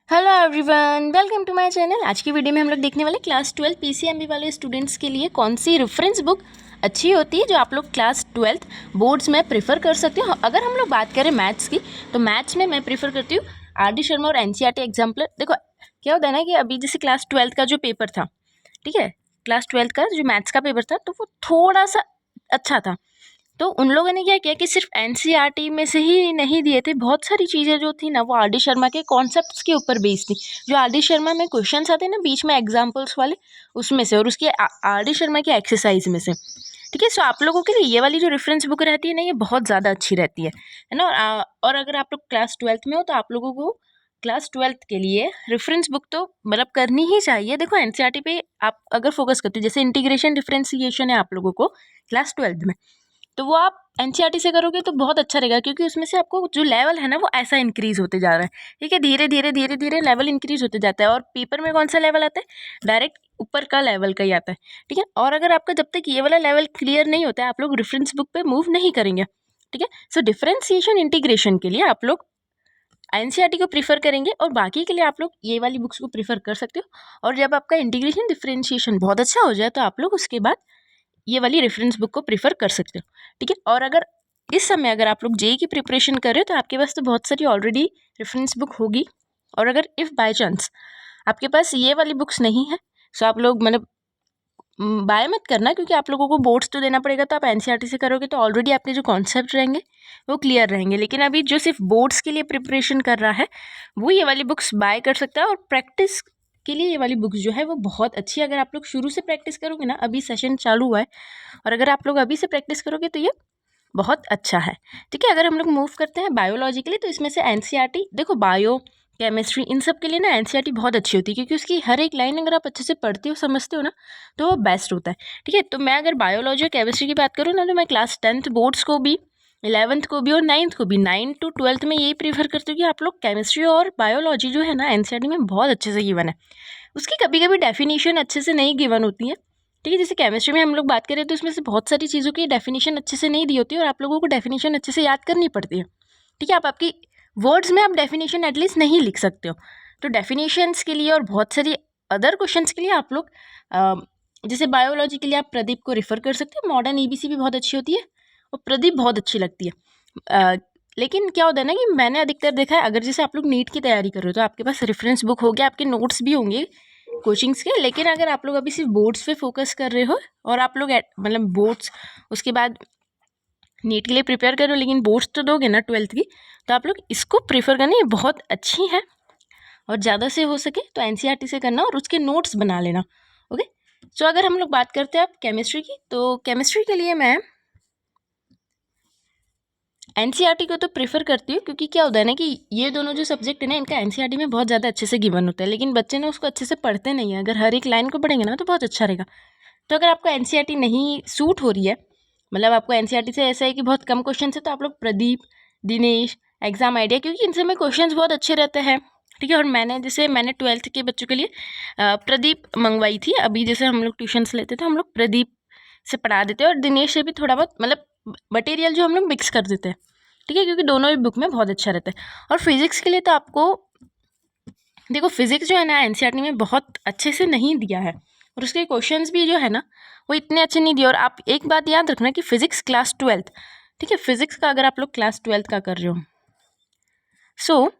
Hello everyone, welcome to my channel. आज की video में हम लोग देखने वाले क्लास 12 पीसीएमबी वाले स्टूडेंट्स के लिए कौन सी रेफरेंस बुक अच्छी होती है जो आप लोग क्लास 12 बोर्ड्स में प्रेफर कर सकते हो। अगर हम लोग बात करें मैथ्स की, तो मैथ्स में मैं प्रेफर करती हूँ आर.डी. शर्मा और एनसीईआरटी एग्जाम्पलर। देखो क्या होता है ना कि अभी जैसे क्लास 12 का जो पेपर था, ठीक है, क्लास 12 का जो मैथ्स का पेपर था, तो वो थोड़ा सा अच्छा था। तो उन लोगों ने क्या किया कि सिर्फ एनसीईआरटी में से ही नहीं दिए थे, बहुत सारी चीज़ें जो थी ना वो आर.डी. शर्मा के कॉन्सेप्ट्स के ऊपर बेस्ड थी। जो आर.डी. शर्मा में क्वेश्चंस आते हैं ना बीच में एग्जाम्पल्स वाले, उसमें से, और उसके आर.डी. शर्मा की एक्सरसाइज में से, ठीक है। सो आप लोगों के लिए ये वाली जो रेफरेंस बुक रहती है ना, ये बहुत ज़्यादा अच्छी रहती है ना। और अगर आप लोग क्लास 12th में हो तो आप लोगों को क्लास 12th के लिए रेफरेंस बुक तो मतलब करनी ही चाहिए। देखो एनसीईआरटी पे आप अगर फोकस करते हो, जैसे इंटीग्रेशन डिफरेंशिएशन है आप लोगों को क्लास 12th में, तो वो आप एनसीईआरटी से करोगे तो बहुत अच्छा रहेगा, क्योंकि उसमें से आपको जो लेवल है ना वो ऐसा इंक्रीज होते जा रहा है, ठीक है। धीरे धीरे धीरे धीरे लेवल इंक्रीज होते जाता है, और पेपर में कौन सा लेवल आता है, डायरेक्ट ऊपर का लेवल का ही आता है, ठीक है। और अगर आपका जब तक ये वाला लेवल क्लियर नहीं होता है, आप लोग रेफरेंस बुक पे मूव नहीं करेंगे, ठीक है। सो डिफरेंशिएशन इंटीग्रेशन के लिए आप लोग एनसीईआरटी को प्रीफर करेंगे, और बाकी के लिए आप लोग ये वाली बुक्स को प्रीफर कर सकते हो। और जब आपका इंटीग्रेशन डिफरेंशिएशन बहुत अच्छा हो जाए तो आप लोग उसके बाद ये वाली रेफरेंस बुक को प्रीफर कर सकते हो, ठीक है। और अगर इस समय अगर आप लोग जेई की प्रिपरेशन कर रहे हो तो आपके पास तो बहुत सारी ऑलरेडी रेफरेंस बुक होगी। और अगर इफ़ बाय चांस आपके पास ये वाली बुक्स नहीं है, सो आप लोग मतलब बाय मत करना, क्योंकि आप लोगों को बोर्ड्स तो देना पड़ेगा। तो आप एनसीईआरटी से करोगे तो ऑलरेडी आपके जो कॉन्सेप्ट रहेंगे वो क्लियर रहेंगे। लेकिन अभी जो सिर्फ बोर्ड्स के लिए प्रिपरेशन कर रहा है वो ये वाली बुक्स बाय कर सकता है। और प्रैक्टिस के लिए ये वाली बुक्स जो है वो बहुत अच्छी है। अगर आप लोग शुरू से प्रैक्टिस करोगे ना, अभी सेशन चालू हुआ है, और अगर आप लोग अभी से प्रैक्टिस करोगे तो ये बहुत अच्छा है, ठीक है। अगर हम लोग मूव करते हैं बायोलॉजी के लिए, तो इसमें से एनसीईआरटी, देखो बायो केमिस्ट्री इन सब के लिए ना एनसीईआरटी बहुत अच्छी होती है, क्योंकि उसकी हर एक लाइन अगर आप अच्छे से पढ़ते हो समझते हो ना तो वो बेस्ट होता है, ठीक है। तो मैं अगर बायोलॉजी और केमिस्ट्री की बात करूँ ना, तो मैं क्लास 10th बोर्ड्स को भी, 11th को भी और 9th को भी, 9 to 12th में यही प्रीफर करती हूँ कि आप लोग केमिस्ट्री और बायोलॉजी जो है ना एनसीईआरटी में बहुत अच्छे से गिवन है। उसकी कभी कभी डेफिनेशन अच्छे से नहीं गिवन होती है, ठीक है। जैसे केमिस्ट्री में हम लोग बात करें तो इसमें से बहुत सारी चीज़ों की डेफिनेशन अच्छे से नहीं दी होती है, और आप लोगों को डेफिनेशन अच्छे से याद करनी पड़ती है, ठीक है। आप आपकी वर्ड्स में आप डेफिनेशन एटलीस्ट नहीं लिख सकते हो। तो डेफिनेशंस के लिए और बहुत सारी अदर क्वेश्चंस के लिए आप लोग जैसे बायोलॉजी के लिए आप प्रदीप को रेफर कर सकते हो। मॉडर्न ईबीसी भी बहुत अच्छी होती है और प्रदीप बहुत अच्छी लगती है। लेकिन क्या होता है ना कि मैंने अधिकतर देखा है, अगर जैसे आप लोग नीट की तैयारी कर रहे हो तो आपके पास रेफरेंस बुक हो गया, आपके नोट्स भी होंगे कोचिंग्स के। लेकिन अगर आप लोग अभी सिर्फ बोर्ड्स पे फोकस कर रहे हो, और आप लोग मतलब बोर्ड्स उसके बाद नीट के लिए प्रिपेयर करो, लेकिन बोर्ड्स तो दोगे ना 12th की, तो आप लोग इसको प्रीफर करना, ये बहुत अच्छी है। और ज़्यादा से हो सके तो एनसीईआरटी से करना और उसके नोट्स बना लेना, ओके। सो अगर हम लोग बात करते हैं अब केमिस्ट्री की, तो केमिस्ट्री के लिए मैं एनसीईआरटी को तो प्रेफर करती हूँ, क्योंकि क्या होता है ना कि ये दोनों जो सब्जेक्ट है ना इनका एनसीईआरटी में बहुत ज़्यादा अच्छे से गिवन होता है, लेकिन बच्चे ना उसको अच्छे से पढ़ते नहीं है। अगर हर एक लाइन को पढ़ेंगे ना तो बहुत अच्छा रहेगा। तो अगर आपको एनसीईआरटी नहीं सूट हो रही है, मतलब आपको एनसीईआरटी से ऐसा है कि बहुत कम क्वेश्चन है, तो आप लोग प्रदीप, दिनेश, एग्जाम आइडिया, क्योंकि इन सब में क्वेश्चन बहुत अच्छे रहते हैं, ठीक है। और मैंने 12th के बच्चों के लिए प्रदीप मंगवाई थी। अभी जैसे हम लोग ट्यूशन्स लेते थे, हम लोग प्रदीप से पढ़ा देते हैं, और दिनेश से भी थोड़ा बहुत मतलब मटेरियल जो हम लोग मिक्स कर देते हैं, ठीक है, क्योंकि दोनों ही बुक में बहुत अच्छा रहता है। और फिजिक्स के लिए तो आपको देखो फिजिक्स जो है ना एनसीईआरटी में बहुत अच्छे से नहीं दिया है, और उसके क्वेश्चंस भी जो है ना वो इतने अच्छे नहीं दिए। और आप एक बात याद रखना कि फिजिक्स क्लास 12th, ठीक है, फिजिक्स का अगर आप लोग क्लास 12th का कर रहे हो, सो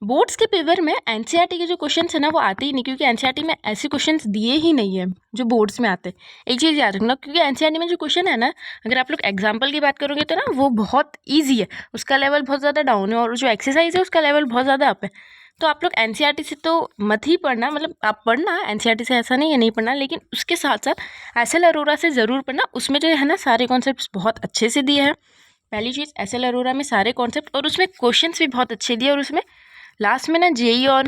बोर्ड्स के पेपर में एनसीईआरटी के जो क्वेश्चंस है ना वो आते ही नहीं, क्योंकि एनसीईआरटी में ऐसे क्वेश्चंस दिए ही नहीं है जो बोर्ड्स में आते हैं। एक चीज़ याद रखना, क्योंकि एनसीईआरटी में जो क्वेश्चन है ना, अगर आप लोग एग्जाम्पल की बात करोगे तो ना वो बहुत ईजी है, उसका लेवल बहुत ज़्यादा डाउन है, और जो एक्सरसाइज है उसका लेवल बहुत ज़्यादा अप है। तो आप लोग एनसीईआरटी से तो मत ही पढ़ना, मतलब आप पढ़ना एनसीईआरटी से, ऐसा नहीं है नहीं पढ़ना, लेकिन उसके साथ साथ एसएल अरोरा से ज़रूर पढ़ना। उसमें जो है ना सारे कॉन्सेप्ट बहुत अच्छे से दिए हैं। पहली चीज़ एसएल अरोरा में सारे कॉन्सेप्ट, और उसमें क्वेश्चंस भी बहुत अच्छे दिए, और उसमें लास्ट में ना जेई और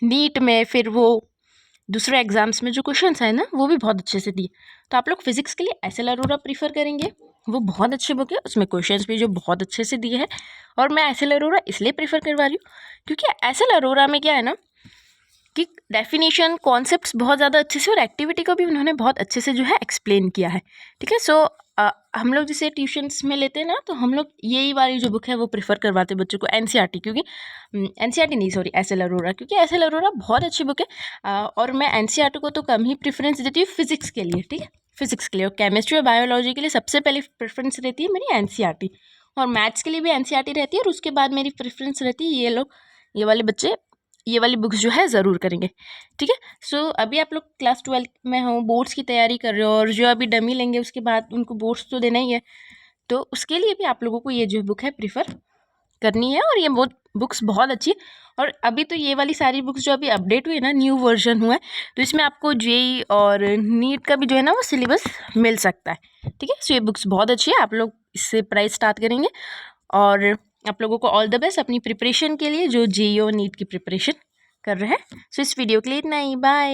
नीट में फिर वो दूसरे एग्जाम्स में जो क्वेश्चंस है ना वो भी बहुत अच्छे से दिए। तो आप लोग फिजिक्स के लिए एसएल अरोरा प्रीफर करेंगे, वो बहुत अच्छी बुक है, उसमें क्वेश्चंस भी जो बहुत अच्छे से दिए हैं। और मैं एसएल अरोरा इसलिए प्रीफर करवा रही हूँ क्योंकि एसएल अरोरा में क्या है ना कि डेफिनेशन कॉन्सेप्ट्स बहुत ज़्यादा अच्छे से, और एक्टिविटी को भी उन्होंने बहुत अच्छे से जो है एक्सप्लेन किया है, ठीक है। सो हम लोग जैसे ट्यूशन्स में लेते हैं ना, तो हम लोग यही वाली जो बुक है वो प्रेफर करवाते हैं बच्चों को, एनसीईआरटी, क्योंकि एनसीईआरटी नहीं, सॉरी, एस एल अरोरा, क्योंकि एस एल अरोरा बहुत अच्छी बुक है। और मैं एनसीईआरटी को तो कम ही प्रेफरेंस देती हूँ फिजिक्स के लिए, ठीक है, फिजिक्स के लिए। और केमिस्ट्री और बायोलॉजी के लिए सबसे पहले प्रेफरेंस रहती है मेरी एनसीईआरटी, और मैथ्स के लिए भी एनसीईआरटी रहती है, और उसके बाद मेरी प्रेफरेंस रहती है ये वाले बच्चे ये वाली बुक्स जो है ज़रूर करेंगे, ठीक है। सो अभी आप लोग क्लास 12 में हो, बोर्ड्स की तैयारी कर रहे हो, और जो अभी डमी लेंगे उसके बाद उनको बोर्ड्स तो देना ही है, तो उसके लिए भी आप लोगों को ये जो बुक है प्रीफर करनी है। और ये बुक्स बहुत अच्छी है। और अभी तो ये वाली सारी बुक्स जो अभी अपडेट हुई है ना, न्यू वर्जन हुआ है, तो इसमें आपको जेई और नीट का भी जो है ना वो सिलेबस मिल सकता है, ठीक है। सो ये बुक्स बहुत अच्छी है, आप लोग इससे प्राइस स्टार्ट करेंगे। और आप लोगों को ऑल द बेस्ट अपनी प्रिपरेशन के लिए, जो जेई और नीट की प्रिपरेशन कर रहे हैं। सो इस वीडियो के लिए इतना ही, बाय।